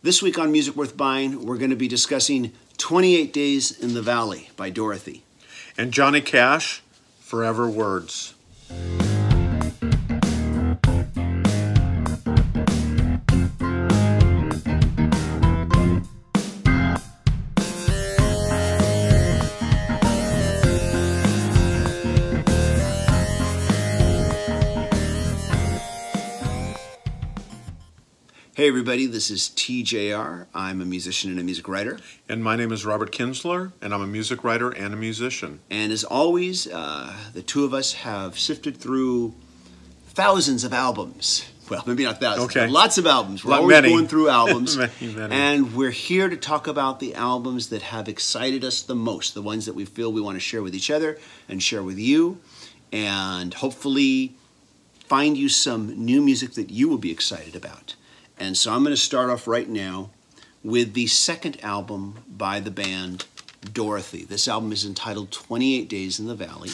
This week on Music Worth Buying, we're going to be discussing 28 Days in the Valley by Dorothy. And Johnny Cash, Forever Words. Hey everybody, this is TJR. I'm a musician and a music writer. And my name is Robert Kinsler, and I'm a music writer and a musician. And as always, the two of us have sifted through thousands of albums. Well, maybe not thousands, but lots of albums. We're always going through albums. many. And we're here to talk about the albums that have excited us the most, the ones that we feel we want to share with each other and share with you, and hopefully find you some new music that you will be excited about. And so I'm going to start off right now with the second album by the band Dorothy. This album is entitled 28 Days in the Valley.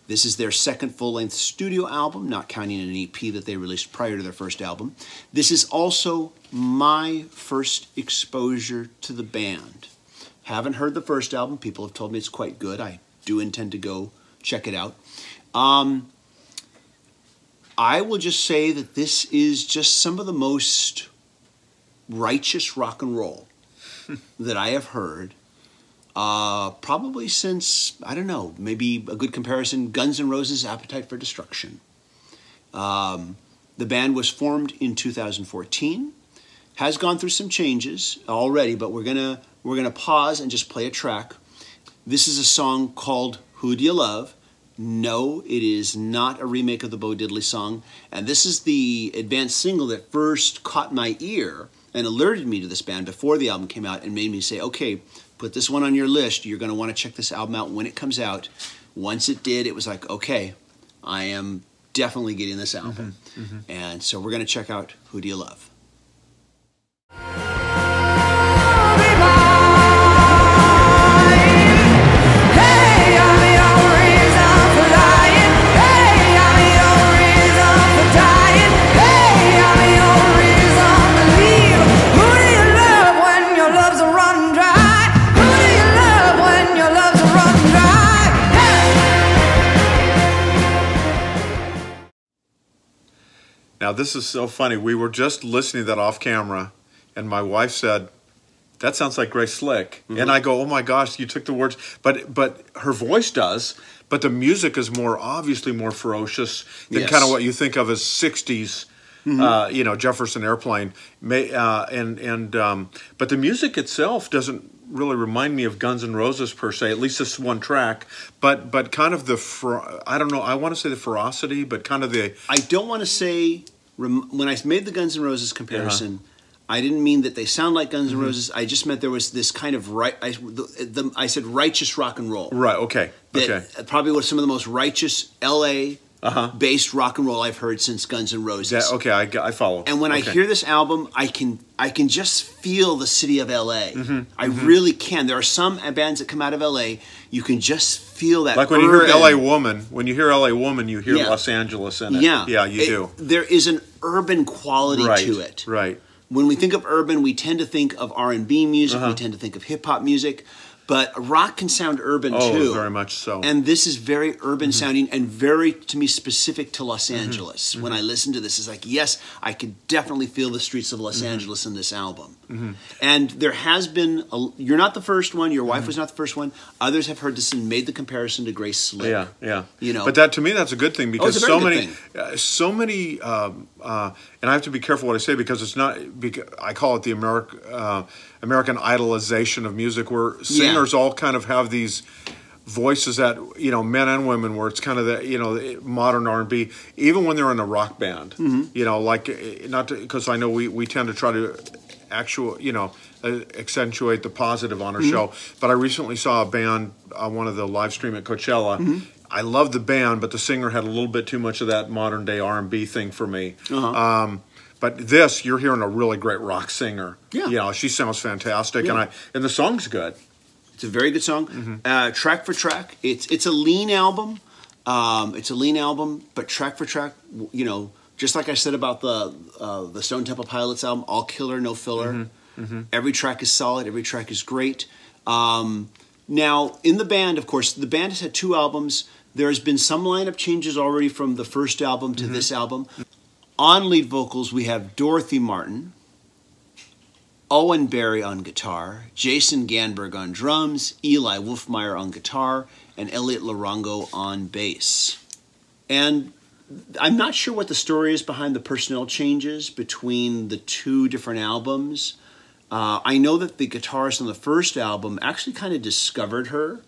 This is their second full-length studio album, not counting an EP that they released prior to their first album. This is also my first exposure to the band. Haven't heard the first album. People have told me it's quite good. I do intend to go check it out. I will just say that this is just some of the most righteous rock and roll that I have heard, probably since, I don't know, maybe a good comparison, Guns N' Roses' Appetite for Destruction. The band was formed in 2014, has gone through some changes already, but we're gonna pause and just play a track. This is a song called Who Do You Love? No, it is not a remake of the Bo Diddley song, and this is the advanced single that first caught my ear and alerted me to this band before the album came out and made me say, okay, put this one on your list. You're going to want to check this album out when it comes out. Once it did, it was like, okay, I am definitely getting this album. And so we're going to check out Who Do You Love? Now, this is so funny. We were just listening to that off camera, and my wife said, that sounds like Grace Slick. And I go, oh my gosh, you took the words. But her voice does, but the music is obviously more ferocious than kind of what you think of as 60s, you know, Jefferson Airplane. But the music itself doesn't really remind me of Guns N' Roses per se, at least this one track, but kind of the, I don't know, I want to say the ferocity, but kind of the... I don't want to say, when I made the Guns N' Roses comparison, I didn't mean that they sound like Guns N' Roses, I just meant there was this kind of, I said righteous rock and roll. Right, okay, that probably was some of the most righteous LA based rock and roll I've heard since Guns N' Roses. Okay, I follow. And when I hear this album, I can just feel the city of LA. I really can. There are some bands that come out of LA, you can just feel that. Like when you hear LA Woman, you hear Los Angeles in it. Yeah, you do. There is an urban quality to it. Right. When we think of urban, we tend to think of R&B music, we tend to think of hip hop music. But rock can sound urban too. Oh, very much so. And this is very urban sounding and very, to me, specific to Los Angeles. When I listen to this, it's like, yes, I could definitely feel the streets of Los Angeles in this album. And there has been, you're not the first one, your wife was not the first one. Others have heard this and made the comparison to Grace Slick. Yeah. You know? But that, to me, that's a good thing because so many, and I have to be careful what I say because it's not, I call it the American idolization of music where singers all kind of have these voices that, you know, men and women where it's kind of the, you know, modern R&B, even when they're in a rock band, you know, like, not because I know we tend to try to accentuate the positive on our show, but I recently saw a band, one of the live stream at Coachella. I love the band, but the singer had a little bit too much of that modern day R&B thing for me. But this, you're hearing a really great rock singer. You know, she sounds fantastic, and the song's good. It's a very good song. Track for track, it's a lean album. But track for track, you know, just like I said about the Stone Temple Pilots album, all killer, no filler. Every track is solid. Every track is great. Now, in the band, of course, the band has had 2 albums. There's been some lineup changes already from the first album to this album. On lead vocals, we have Dorothy Martin, Owen Barry on guitar, Jason Ganberg on drums, Eli Wolfmeyer on guitar, and Elliot Larongo on bass. And I'm not sure what the story is behind the personnel changes between the 2 different albums. I know that the guitarist on the first album actually kind of discovered her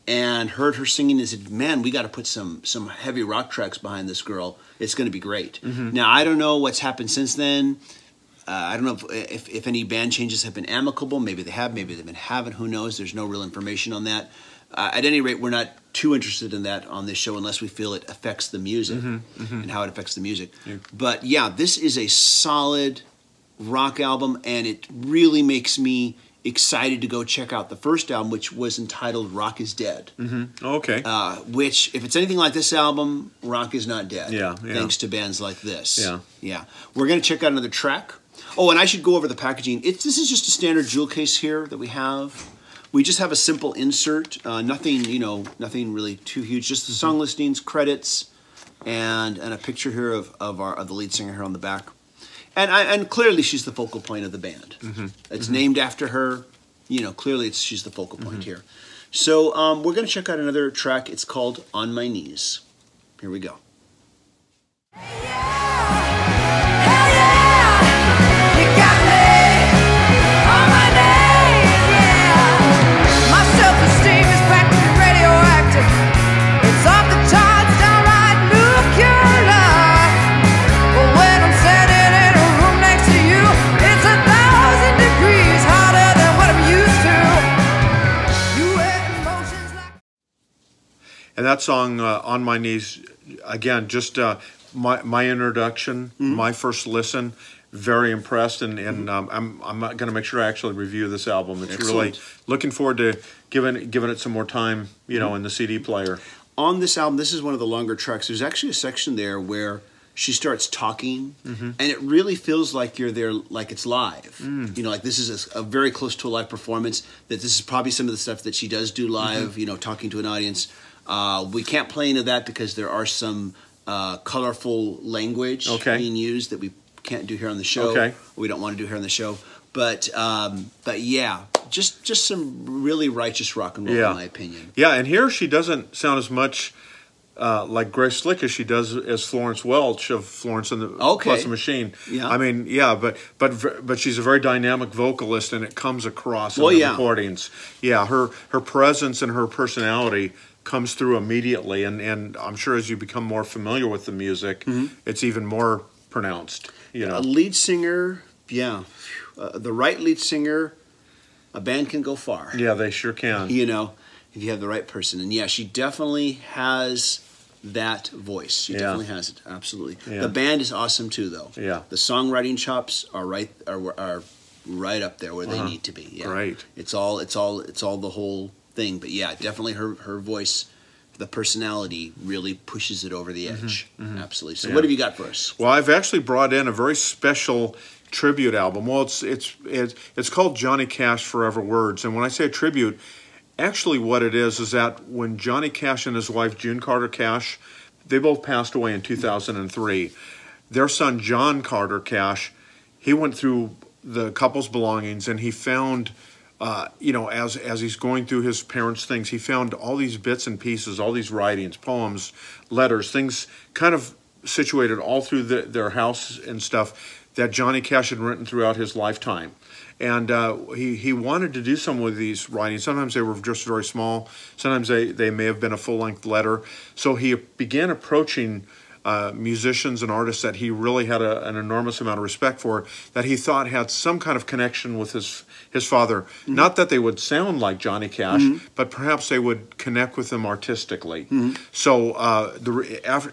and heard her singing and said, man, we got to put some heavy rock tracks behind this girl. It's going to be great. Now, I don't know what's happened since then. I don't know if any band changes have been amicable. Maybe they have. Maybe they haven't. Who knows? There's no real information on that. At any rate, we're not too interested in that on this show unless we feel it affects the music and how it affects the music. But yeah, this is a solid rock album, and it really makes me excited to go check out the first album, which was entitled Rock is Dead. Okay. Which, if it's anything like this album, rock is not dead. Yeah. Thanks to bands like this. Yeah. We're going to check out another track. Oh, and I should go over the packaging. This is just a standard jewel case here that we have. We just have a simple insert, nothing really too huge. Just the song listings, credits, and a picture here of the lead singer here on the back. And clearly she's the focal point of the band. It's named after her. Clearly she's the focal point here. So we're going to check out another track. It's called On My Knees. Here we go. And that song, On My Knees, again, just my introduction, my first listen, very impressed, and I'm going to make sure I actually review this album. It's Excellent. Really looking forward to giving it some more time, in the CD player. On this album, this is one of the longer tracks. There's actually a section there where she starts talking, and it really feels like you're there, like it's live. Like this is a very close to a live performance, that this is probably some of the stuff that she does do live, talking to an audience. We can't play into that because there are some colorful language being used that we can't do here on the show. We don't want to do here on the show. But yeah, just some really righteous rock and roll, in my opinion. Yeah, and here she doesn't sound as much like Grace Slick as she does as Florence Welch of Florence and the Plus the Machine. I mean, but she's a very dynamic vocalist, and it comes across in the recordings. Yeah, her presence and her personality comes through immediately, and I'm sure as you become more familiar with the music, it's even more pronounced. A lead singer, the right lead singer, a band can go far. Yeah, they sure can. If you have the right person. And yeah, she definitely has that voice. She definitely has it. Absolutely. The band is awesome too, though. The songwriting chops are right up there where they need to be. Right. It's all the whole thing. But yeah, definitely her voice, the personality really pushes it over the edge. Absolutely. So what have you got for us? Well, I've actually brought in a very special tribute album. Well, it's called Johnny Cash Forever Words, and when I say a tribute, actually what it is that when Johnny Cash and his wife June Carter Cash, they both passed away in 2003. Their son John Carter Cash, he went through the couple's belongings, and he found, as he's going through his parents' things, he found all these bits and pieces, all these writings, poems, letters, things kind of situated all through their house and stuff that Johnny Cash had written throughout his lifetime. And he wanted to do some with these writings. Sometimes they were just very small. Sometimes they may have been a full-length letter. So he began approaching musicians and artists that he really had an enormous amount of respect for, that he thought had some kind of connection with his father. Not that they would sound like Johnny Cash, but perhaps they would connect with him artistically. So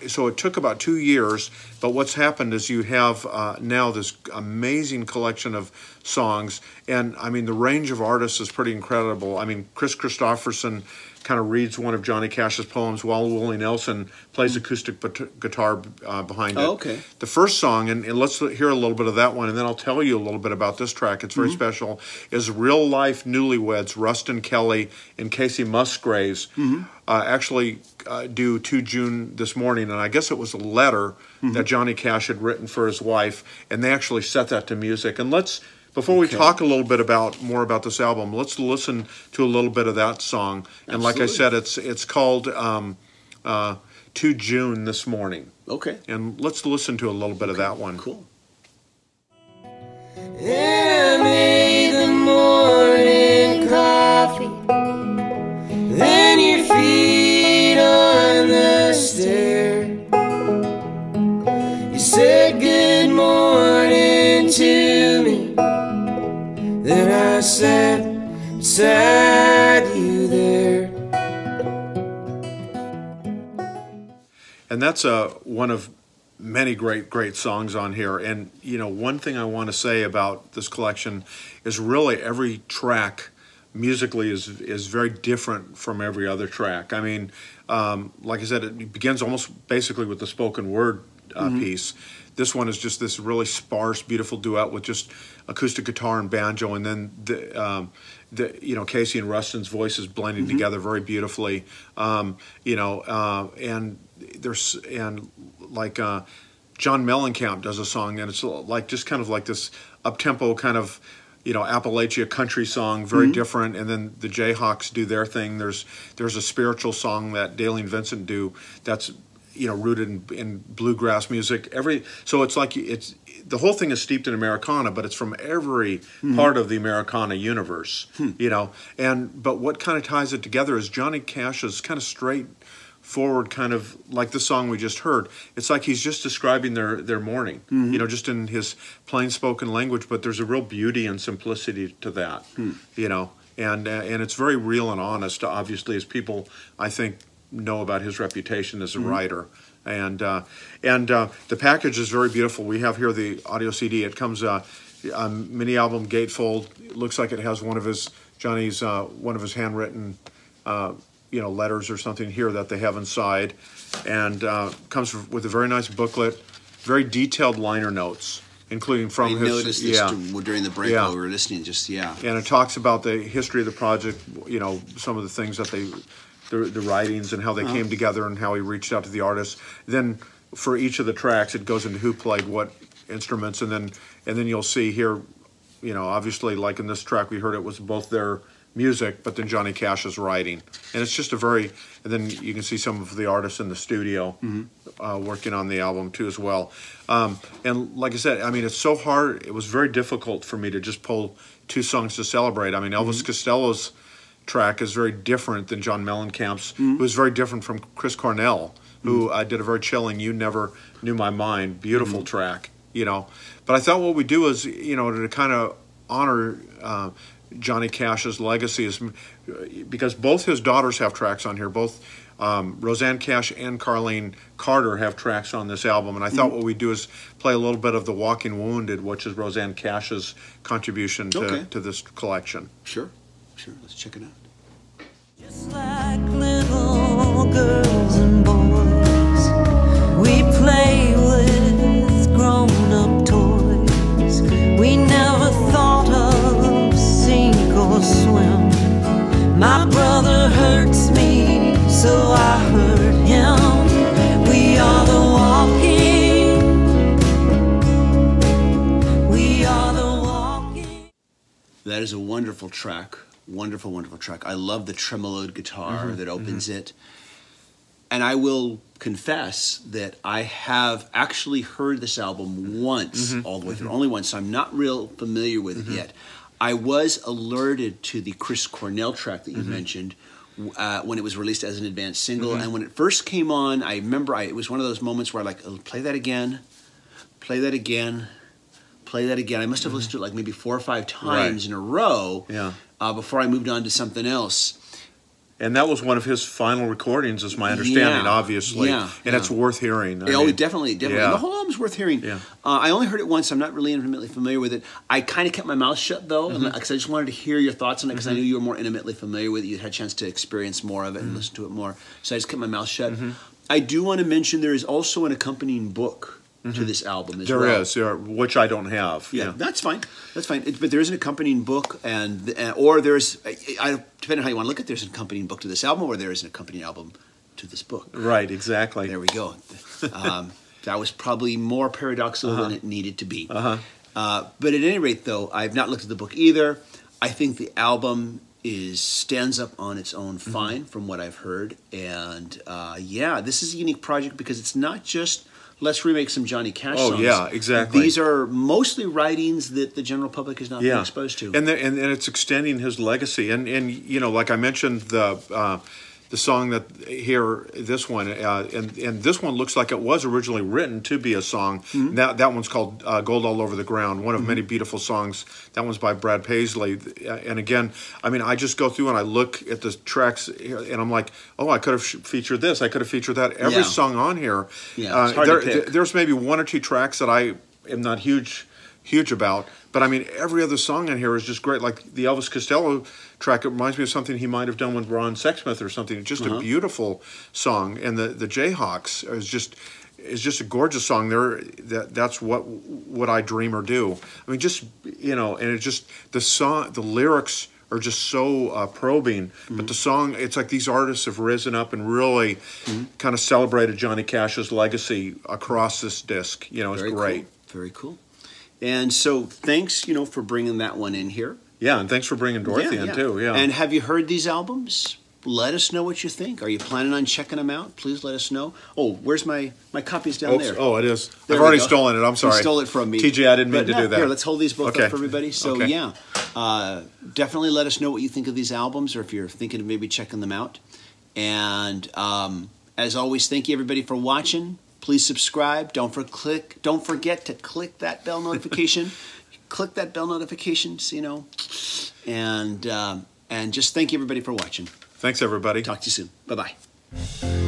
so it took about 2 years, but what's happened is you have now this amazing collection of songs, and I mean the range of artists is pretty incredible. I mean, Chris Christopherson kind of reads one of Johnny Cash's poems while Willie Nelson plays acoustic guitar behind it. Oh, okay. The first song, and let's hear a little bit of that one, and then I'll tell you a little bit about this track. It's very special. Is Real Life Newlyweds, Rustin Kelly and Casey Musgraves actually due 2 June this morning, and I guess it was a letter that Johnny Cash had written for his wife, and they actually set that to music. And before we talk a little bit more about this album, let's listen to a little bit of that song. And like I said, it's called 2 June this morning. Okay. And let's listen to a little bit of that one. Cool. I made the morning coffee, then your feet on the stair. You said good morning to me, then I sat beside you there. And that's one of many great songs on here. And you know, one thing I want to say about this collection is really every track musically is very different from every other track. I mean, like I said, it begins almost basically with the spoken word piece. This one is just this really sparse, beautiful duet with just acoustic guitar and banjo, and then Casey and Rustin's voices blending together very beautifully. And John Mellencamp does a song, and it's like just kind of like this up-tempo kind of Appalachia country song, very different. And then the Jayhawks do their thing. There's a spiritual song that Daly and Vincent do that's rooted in bluegrass music. So it's like the whole thing is steeped in Americana, but it's from every part of the Americana universe. But what kind of ties it together is Johnny Cash's kind of straightforward, kind of like the song we just heard. It's like he's just describing their morning, just in his plain spoken language, but there's a real beauty and simplicity to that, and it's very real and honest, obviously, as people, I think, know about his reputation as a writer. And the package is very beautiful. We have here the audio CD. It comes mini album gatefold. It looks like it has one of his handwritten letters or something here that they have inside, and comes with a very nice booklet, very detailed liner notes, including from I noticed this during the break while we were listening. And it talks about the history of the project. Some of the things that the writings and how they came together and how he reached out to the artists. Then for each of the tracks, it goes into who played what instruments, and then you'll see here, obviously, like in this track we heard, it was both their music, but then Johnny Cash's writing, and it's just and then you can see some of the artists in the studio working on the album too as well. And like I said, I mean, it's so hard. It was very difficult for me to just pull 2 songs to celebrate. I mean, Elvis Costello's track is very different than John Mellencamp's, who is very different from Chris Cornell, who did a very chilling "You Never Knew My Mind," beautiful track, But I thought what we do is, to kind of honor Johnny Cash's legacy, is because both his daughters have tracks on here. Both Roseanne Cash and Carlene Carter have tracks on this album, and I thought what we do is play a little bit of "The Walking Wounded," which is Roseanne Cash's contribution to this collection. Sure, let's check it out. Just like little girls and boys, we play with grown-up toys. We never thought of sink or swim. My brother hurts me, so I hurt him. We are the walking. We are the walking. That is a wonderful track. Wonderful track. I love the tremoloed guitar that opens it. And I will confess that I have actually heard this album once, all the way through, only once, so I'm not real familiar with it yet. I was alerted to the Chris Cornell track that you mentioned when it was released as an advanced single. And when it first came on, I remember it was one of those moments where play that again, play that again, play that again. I must have listened to it like maybe 4 or 5 times in a row before I moved on to something else. And that was one of his final recordings, is my understanding, obviously. Yeah, and it's worth hearing. Definitely. Yeah. The whole album's worth hearing. Yeah. I only heard it once. I'm not really intimately familiar with it. I kind of kept my mouth shut, though, because I just wanted to hear your thoughts on it, because I knew you were more intimately familiar with it. You had a chance to experience more of it and listen to it more. So I just kept my mouth shut. I do want to mention there is also an accompanying book to this album as well. There is, which I don't have. Yeah, that's fine. That's fine. But there is an accompanying book, or there's, depending on how you want to look at it, there's an accompanying book to this album, or there is an accompanying album to this book. Right, exactly. There we go. That was probably more paradoxical than it needed to be. But at any rate, though, I've not looked at the book either. I think the album stands up on its own fine from what I've heard. And this is a unique project because it's not just let's remake some Johnny Cash songs. Oh, yeah, exactly. These are mostly writings that the general public has not been exposed to. And it's extending his legacy. And you know, like I mentioned, the song that here, this one, and this one looks like it was originally written to be a song. That one's called Gold All Over the Ground, one of many beautiful songs. That one's by Brad Paisley. And again, I mean, I just go through and I look at the tracks and I'm like, oh, I could have featured this, I could have featured that. Every song on here, it's hard to pick. There's maybe one or two tracks that I am not huge about, but I mean, every other song in here is just great. Like the Elvis Costello track, it reminds me of something he might have done with Ron Sexsmith or something. It's just a beautiful song. And the Jayhawks is just a gorgeous song. That's what I dream or do. I mean, just, you know, and it's just the lyrics are just so probing, but the song, it's like these artists have risen up and really kind of celebrated Johnny Cash's legacy across this disc. You know, it's great. Cool. Very cool. And so thanks, you know, for bringing that one in here. Yeah, and thanks for bringing Dorothy in too. Yeah. And have you heard these albums? Let us know what you think. Are you planning on checking them out? Please let us know. Oh, where's my copies down there? Oh, it is. There I've already stolen it. I'm sorry. You stole it from me. TJ, I didn't mean to do that. Here, let's hold these both up for everybody. So, Okay. Definitely let us know what you think of these albums, or if you're thinking of maybe checking them out. And as always, thank you everybody for watching. Please subscribe. Don't forget to click that bell notification. Click that bell notification, so you know. And just thank you everybody for watching. Thanks, everybody. Talk to you soon. Bye-bye.